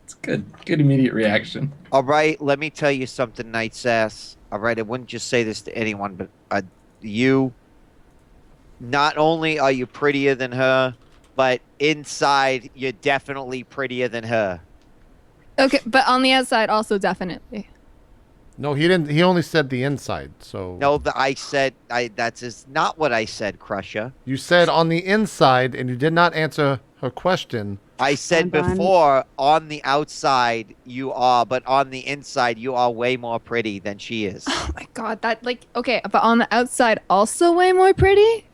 It's good immediate reaction. All right, let me tell you something, Night Sass. All right, I wouldn't just say this to anyone, but you. Not only are you prettier than her, but inside you're definitely prettier than her. Okay, but on the outside also definitely. No, he didn't. He only said the inside. So No, that's is not what I said, Crusher. you said on the inside, and you did not answer her question. I said Bonbon. before, on the outside you are, but on the inside you are way more pretty than she is. Oh my god, that like okay, but on the outside also way more pretty?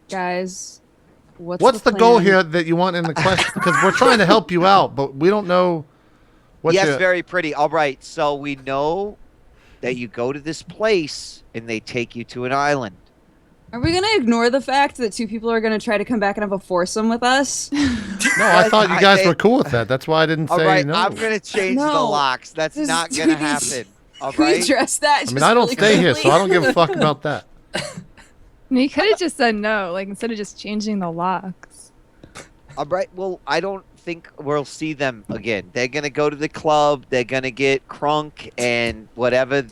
Guys, What's the goal plan? here that you want in the question? Because we're trying to help you out, but we don't know what. Yes, you- very pretty. All right, so we know that you go to this place and they take you to an island. Are we gonna ignore the fact that two people are gonna try to come back and have a foursome with us? No, I thought you guys they- were cool with that. That's why I didn't All say right, no. I'm gonna change the No. locks. That's This- not gonna please. happen. All Can we right. address that? I mean, I don't stay here, so I don't give a fuck about that. You could have just said no, like instead of just changing the locks. All right. Well, I don't think we'll see them again. They're gonna go to the club. They're gonna get crunk and whatever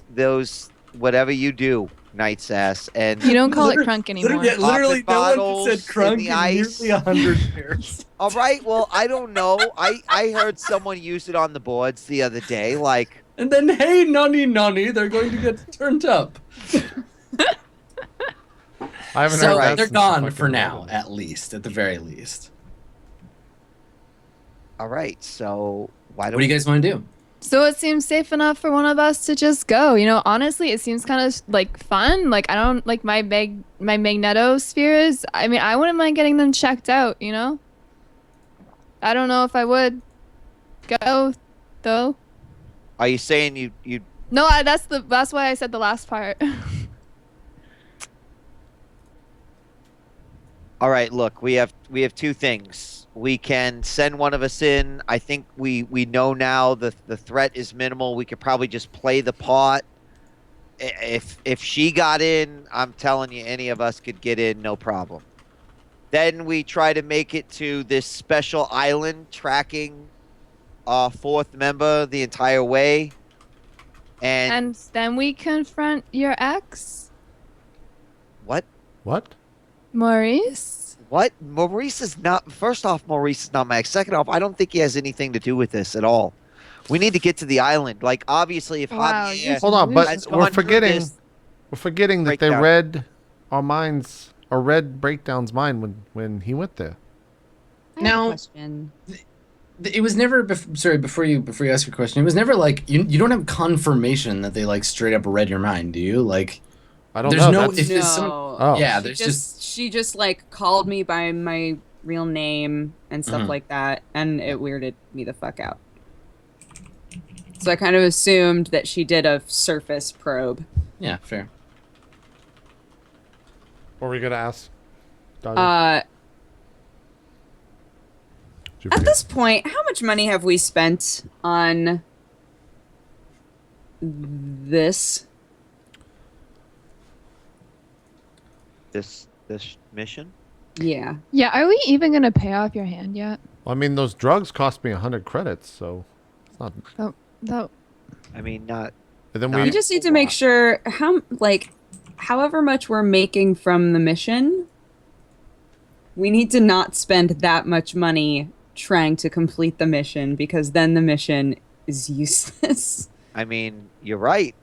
you do, Night Sass. And You don't call it crunk anymore. Literally, Popping no one bottles said crunk in the in ice. nearly 100 years. all right. Well, I don't know. I heard someone use it on the boards the other day. Like, And then, hey, nunny, they're going to get turned up. I haven't So heard that they're since gone fucking for now, Robin. at least, at the very least. all right. So why What don't do you guys want to do? So it seems safe enough for one of us to just go. You know, honestly, it seems kind of like fun. Like I don't like my magnetospheres. I mean, I wouldn't mind getting them checked out. You know. I don't know if I would go though. Are you saying you? No, that's why I said the last part. All right. Look, we have two things. We can send one of us in. I think we know now the threat is minimal. We could probably just play the part. If she got in, I'm telling you, any of us could get in, no problem. Then we try to make it to this special island, tracking our fourth member the entire way. And then we confront your ex, What? Maurice. What? Maurice is not. First off, Maurice is not my ex. Second off, I don't think he has anything to do with this at all. We need to get to the island. Like, obviously, if Wow, Javier you- Hold on, has but gone we're through forgetting. this- We're forgetting that they breakdown. read our minds or read Breakdown's mind when he went there. I have a Now- question. It was never. Before you ask your question, it was never like you don't have confirmation that they like straight up read your mind, do you? Like, I don't There's know. no- That's- if there's some- No. Oh. yeah, She there's she just like called me by my real name and stuff Mhm. like that, and it weirded me the fuck out. So I kind of assumed that she did a surface probe. yeah, fair. What were you gonna ask? Dodger? At Did you forget? this point, how much money have we spent on this? this mission. Yeah. Yeah, are we even gonna pay off your hand yet? Well, I mean, those drugs cost me 100 credits, so it's not. That I mean, not. And then No, We we just need to make sure however much we're making from the mission, we need to not spend that much money trying to complete the mission, because then the mission is useless. I mean, you're right.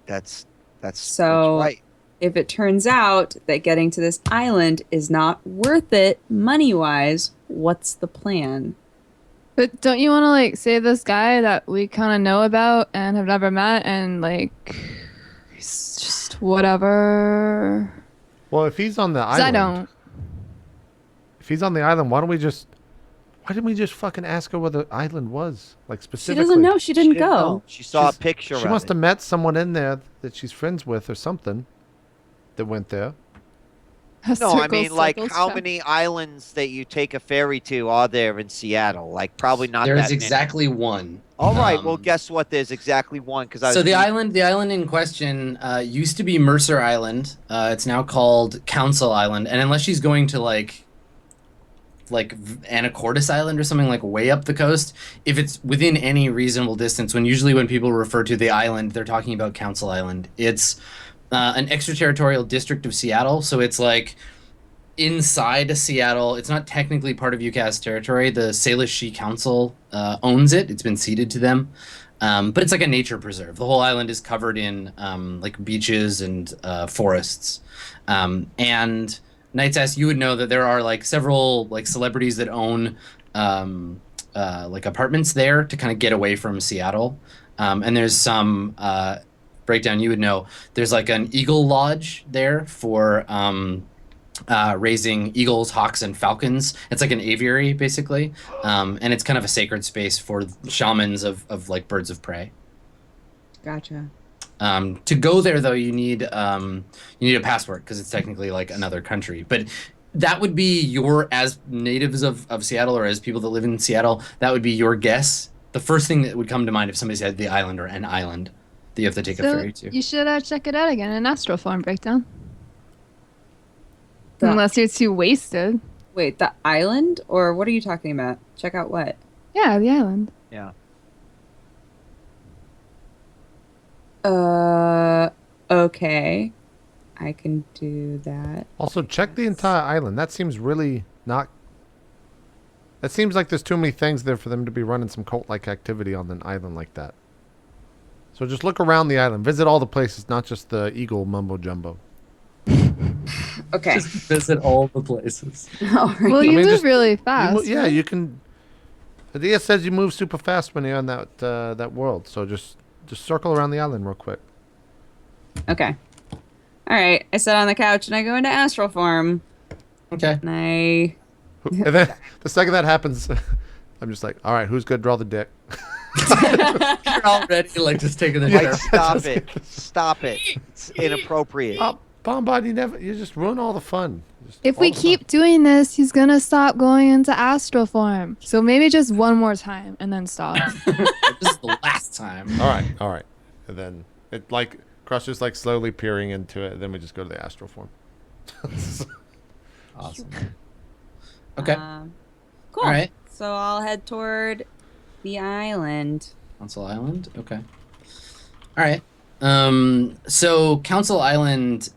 That's So- right. If it turns out that getting to this island is not worth it money-wise, what's the plan? But don't you want to like save this guy that we kind of know about and have never met, and like he's just whatever? well, if he's on the 'Cause island, I don't. if he's on the island, why didn't we just fucking ask her where the island was, like She specifically? doesn't know. She didn't She go. know. She saw She's- a picture She of must it. have met someone in there that she's friends with or something that went there. No, I Circles, mean, like, circles, how check. many islands that you take a ferry to are there in Seattle? Like, probably not There that is many. exactly one. All right, well, Um, guess what? There's exactly one, because I was So the reading- island in question used to be Mercer Island. It's now called Council Island, and unless she's going to like Anacortes Island or something like way up the coast, if it's within any reasonable distance, when people refer to the island, they're talking about Council Island. It's an extraterritorial district of Seattle, so it's like inside Seattle. It's not technically part of UCAS territory. The Salish Council owns it. It's been ceded to them. But it's like a nature preserve. The whole island is covered in like beaches and forests. And Night's Ass, you would know that there are like several like celebrities that own like apartments there to kind of get away from Seattle. And there's some Breakdown, you would know. There's like an eagle lodge there for raising eagles, hawks, and falcons. It's like an aviary, basically, and it's kind of a sacred space for shamans of like birds of prey. Gotcha. To go there, though, you need a passport because it's technically like another country. But that would be as natives of Seattle or as people that live in Seattle, that would be your guess. The first thing that would come to mind if somebody said the island or an island that you have to take a So ferry to. you should check it out again in astral form breakdown. The- Unless you're too wasted. Wait, the island? Or what are you talking about? Check out what? Yeah, the island. Yeah. Okay. I can do that. Also, check the entire island. That seems really not. That seems like there's too many things there for them to be running some cult-like activity on an island like that. So just look around the island. Visit all the places, not just the eagle mumbo jumbo. Okay. Just visit all the places. All right. Well, you mean, move just- really fast. Yeah, right? you can. The DS says you move super fast when you're on that world. So just circle around the island real quick. Okay. All right. I sit on the couch and I go into astral form. Okay. And I. And then the second that happens, I'm just like, all right, who's gonna draw the dick? You're already like just taking the Like, chair. stop it. Stop it. It's inappropriate. Bonbon, you just ruin all the fun. If we keep doing this, he's gonna stop going into astral form. So maybe just one more time and then stop. This is the last time. All right, and then it like Crusher's like slowly peering into it, and then we just go to the astral form. Awesome. Okay. Cool. All right. So I'll head toward the island. Council Island. Okay. All right. So Council Island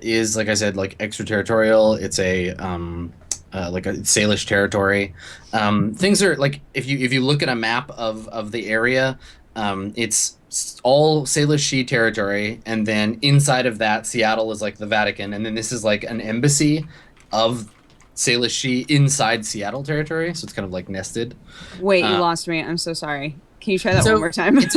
is, like I said, like extraterritorial. It's a like a Salish territory. Things are like if you look at a map of the area, it's all Salish territory, and then inside of that, Seattle is like the Vatican, and then this is like an embassy of Salish inside Seattle territory. So it's kind of like nested. Wait, you lost me. I'm so sorry. Can you try that So, one more time? it's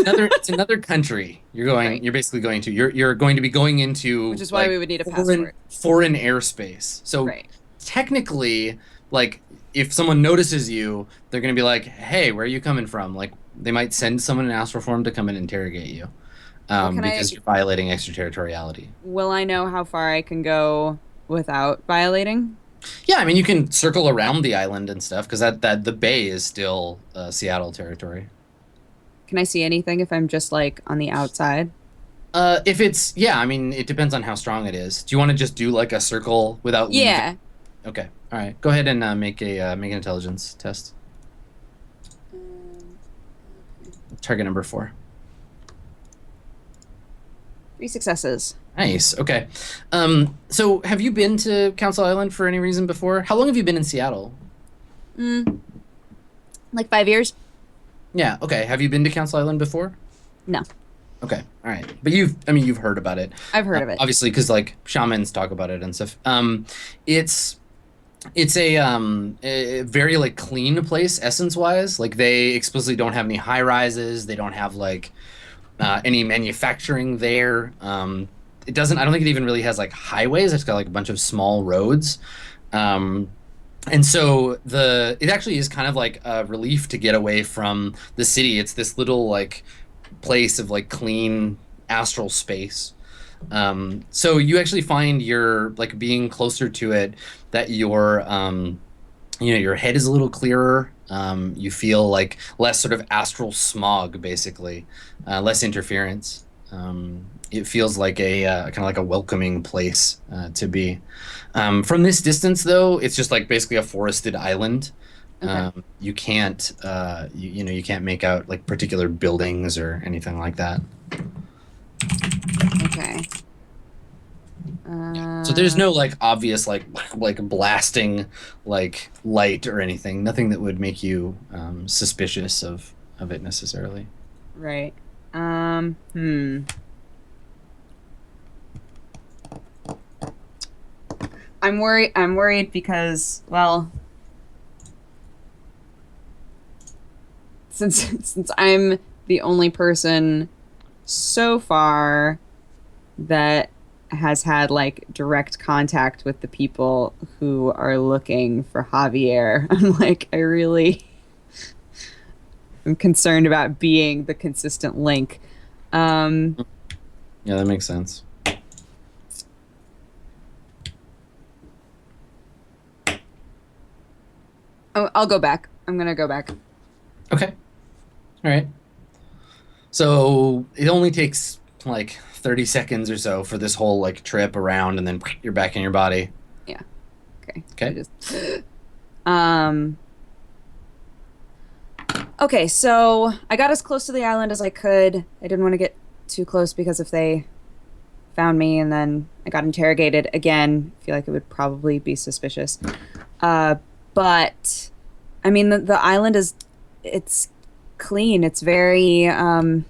another country. You're going. Right. You're basically going to. You're going to be going into. Which is why like, we would need a passport. Foreign airspace. So Right. technically, like if someone notices you, they're going to be like, "Hey, where are you coming from?" Like they might send someone in astral form to come and interrogate you, because you're violating extraterritoriality. Will I know how far I can go without violating? Yeah, I mean you can circle around the island and stuff because that the bay is still Seattle territory. Can I see anything if I'm just like on the outside? If it's I mean it depends on how strong it is. Do you want to just do like a circle without? Yeah. leaving? Okay. All right. Go ahead and make an intelligence test. Target number 4. 3 successes. Nice. Okay. So have you been to Council Island for any reason before? How long have you been in Seattle? Like 5 years? Yeah. Okay. Have you been to Council Island before? No. Okay. All right. But you've heard about it. I've heard of it. Obviously, because like shamans talk about it and stuff. It's a very like clean place essence wise. Like they explicitly don't have any high rises. They don't have like any manufacturing there. It doesn't. I don't think it even really has like highways. It's got like a bunch of small roads. And so it actually is kind of like a relief to get away from the city. It's this little like place of like clean astral space. So you actually find you're like being closer to it, that your your head is a little clearer. You feel like less sort of astral smog, basically, less interference. It feels like a kind of like a welcoming place to be. From this distance, though, it's just like basically a forested island. Okay. You can't you can't make out like particular buildings or anything like that. Okay. So there's no like obvious like blasting like light or anything. Nothing that would make you suspicious of it necessarily. Right. I'm worried because, well, since I'm the only person so far that has had like direct contact with the people who are looking for Javier, I'm like, I'm concerned about being the consistent link. Yeah, that makes sense. Oh, I'll go back. I'm gonna go back. Okay. All right. So it only takes like 30 seconds or so for this whole like trip around, and then you're back in your body. Yeah. Okay. Okay. Okay, so I got as close to the island as I could. I didn't want to get too close because if they found me and then I got interrogated again, I feel like it would probably be suspicious. But I mean, the island it's clean. It's very I don't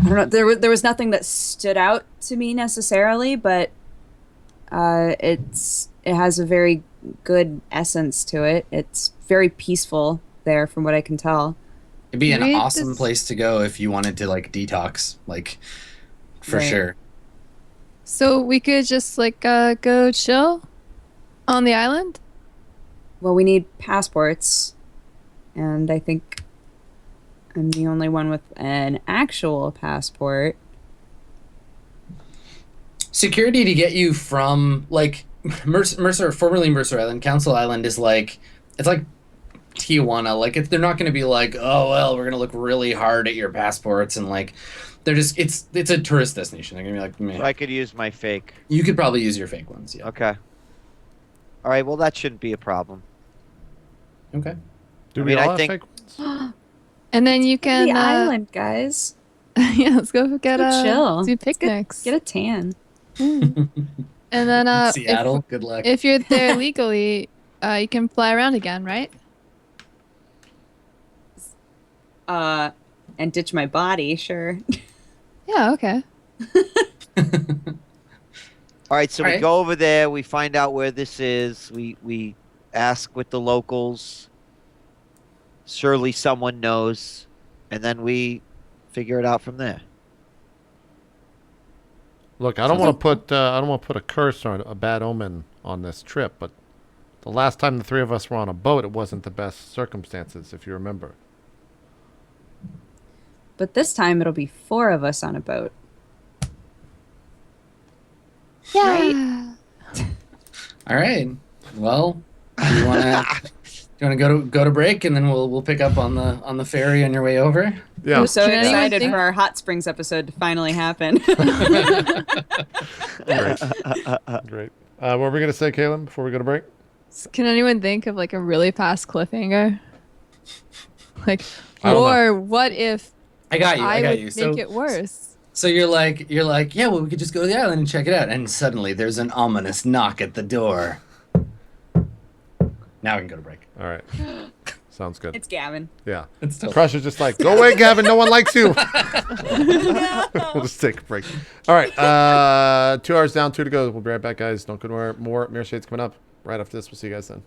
know. There was nothing that stood out to me necessarily, but it has a very good essence to it. It's very peaceful there, from what I can tell. It'd be an Maybe awesome this- place to go if you wanted to like detox, like for Right. sure. So we could just like go chill on the island. Well, we need passports, and I think I'm the only one with an actual passport. Security to get you from like Mercer, formerly Mercer Island, Council Island is like, it's like Tijuana. Like they're not going to be like, oh well, we're going to look really hard at your passports and like, they're just it's a tourist destination. They're going to be like, meh. So I could use my fake. You could probably use your fake ones. Yeah. Okay. All right. Well, that shouldn't be a problem. Okay. Do I we mean, I all have think- fake ones? And then you can the island, guys. yeah, let's go get Go chill. do picnics. Get a tan. And then Seattle. Good luck. if you're there legally, you can fly around again, right? And ditch my body, sure. Yeah, okay. All right. So All we right. go over there. We find out where this is. We ask with the locals. Surely someone knows, and then we figure it out from there. Look, I don't want to put a curse or a bad omen on this trip, but the last time the three of us were on a boat, it wasn't the best circumstances, if you remember. But this time it'll be 4 of us on a boat. Yeah. All right. Well, do you want to go to break and then we'll pick up on the ferry on your way over? Yeah. I'm so Can anyone excited think- for our hot springs episode to finally happen. Great. Great. What were we going to say, Kaitlyn, before we go to break? Can anyone think of like a really fast cliffhanger? Like, I don't know. or what if I got you. I got would you. make it worse? So you're like, yeah, well, we could just go to the island and check it out. And suddenly there's an ominous knock at the door. Now we can go to break. All right. Sounds good. It's Gavin. Yeah. It's still Crush is just like, go away, Gavin. No one likes you. We'll just take a break. All right. 2 hours down, 2 to go. We'll be right back, guys. Don't go anywhere. More Mirrorshades coming up right after this. We'll see you guys then.